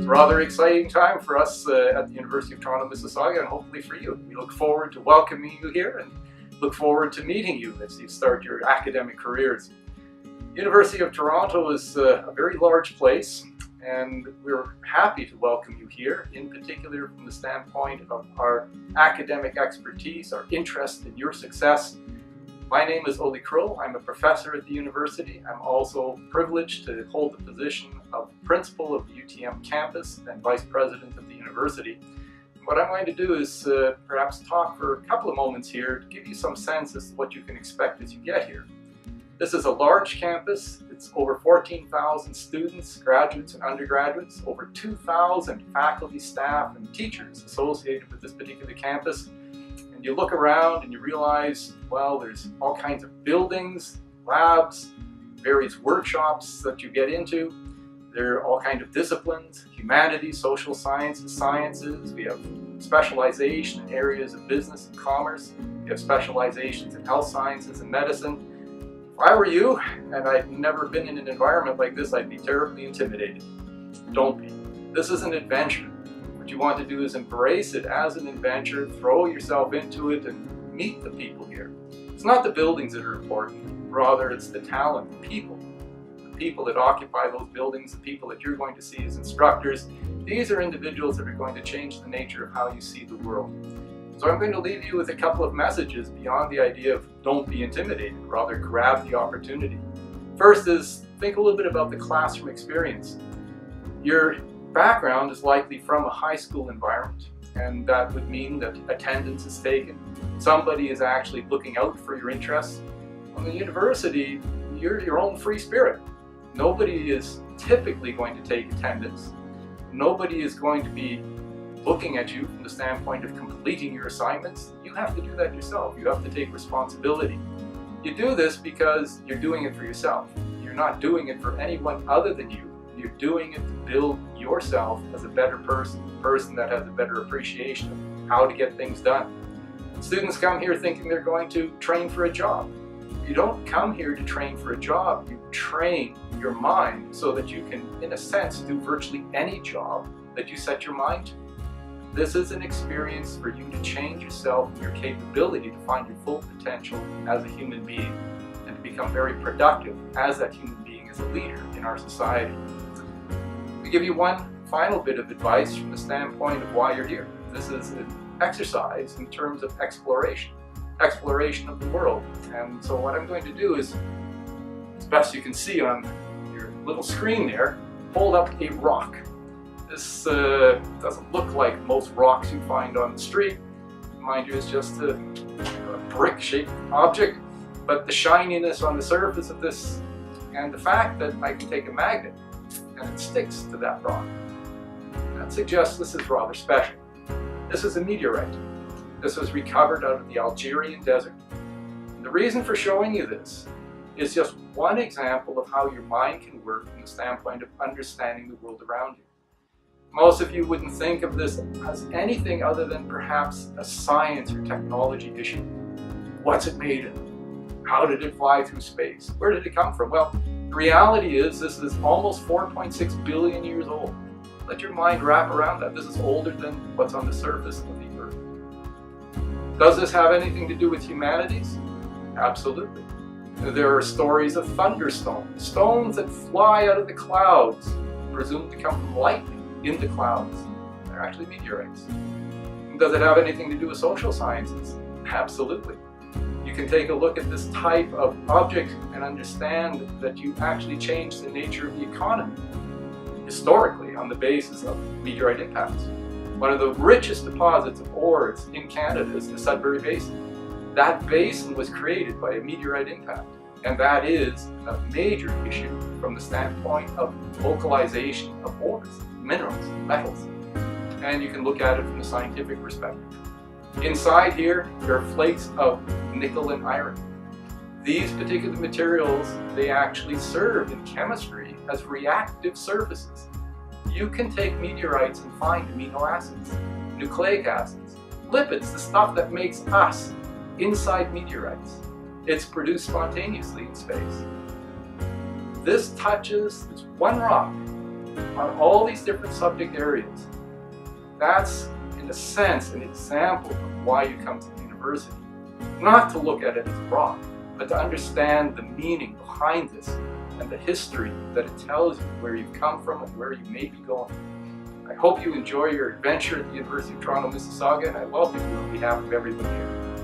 a rather exciting time for us at the University of Toronto, Mississauga, and hopefully for you. We look forward to welcoming you here and look forward to meeting you as you start your academic careers. The University of Toronto is a very large place, and we're happy to welcome you here, in particular from the standpoint of our academic expertise, our interest in your success. My name is Ulli Krull. I'm a professor at the university. I'm also privileged to hold the position of principal of the UTM campus and vice president of the university. What I'm going to do is perhaps talk for a couple of moments here to give you some sense as to what you can expect as you get here. This is a large campus. It's over 14,000 students, graduates and undergraduates, over 2,000 faculty, staff and teachers associated with this particular campus. And you look around and you realize, well, there's all kinds of buildings, labs, various workshops that you get into. There are all kinds of disciplines, humanities, social sciences. We have specialization in areas of business and commerce. We have specializations in health sciences and medicine. If I were you, and I'd never been in an environment like this, I'd be terribly intimidated. Don't be. This is an adventure. What you want to do is embrace it as an adventure, throw yourself into it, and meet the people here. It's not the buildings that are important, rather it's the talent, the people that occupy those buildings, the people that you're going to see as instructors. These are individuals that are going to change the nature of how you see the world. So I'm going to leave you with a couple of messages beyond the idea of don't be intimidated, rather grab the opportunity. First is think a little bit about the classroom experience. Your background is likely from a high school environment, and that would mean that attendance is taken. Somebody is actually looking out for your interests. On the university, you're your own free spirit. Nobody is typically going to take attendance. Nobody is going to be looking at you from the standpoint of completing your assignments. You have to do that yourself. You have to take responsibility. You do this because you're doing it for yourself. You're not doing it for anyone other than you. You're doing it to build yourself as a better person, a person that has a better appreciation of how to get things done. Students come here thinking they're going to train for a job. You don't come here to train for a job. You train your mind so that you can, in a sense, do virtually any job that you set your mind to. This is an experience for you to change yourself and your capability to find your full potential as a human being and to become very productive as that human being, as a leader in our society. We give you one final bit of advice from the standpoint of why you're here. This is an exercise in terms of exploration of the world. And so what I'm going to do is, as best you can see on your little screen there, hold up a rock. This doesn't look like most rocks you find on the street. Mind you, it's just a brick-shaped object, but the shininess on the surface of this and the fact that I can take a magnet and it sticks to that rock, that suggests this is rather special. This is a meteorite. This was recovered out of the Algerian desert. And the reason for showing you this is just one example of how your mind can work from the standpoint of understanding the world around you. Most of you wouldn't think of this as anything other than perhaps a science or technology issue. What's it made of? How did it fly through space? Where did it come from? Well, the reality is this is almost 4.6 billion years old. Let your mind wrap around that. This is older than what's on the surface of the Earth. Does this have anything to do with humanities? Absolutely. There are stories of thunderstones, stones that fly out of the clouds, presumed to come from lightning in the clouds. They're actually meteorites. Does it have anything to do with social sciences? Absolutely. You can take a look at this type of object and understand that you actually change the nature of the economy historically on the basis of meteorite impacts. One of the richest deposits of ores in Canada is the Sudbury Basin. That basin was created by a meteorite impact, and that is a major issue from the standpoint of localization of ores, minerals, metals. And you can look at it from the scientific perspective. Inside here, there are flakes of nickel and iron. These particular materials, they actually serve in chemistry as reactive surfaces. You can take meteorites and find amino acids, nucleic acids, lipids, the stuff that makes us inside meteorites. It's produced spontaneously in space. This touches, this one rock, on all these different subject areas. That's, in a sense, an example of why you come to the university. Not to look at it as rock, but to understand the meaning behind this and the history that it tells you, where you've come from and where you may be going. I hope you enjoy your adventure at the University of Toronto, Mississauga, and I welcome you on behalf of everyone here.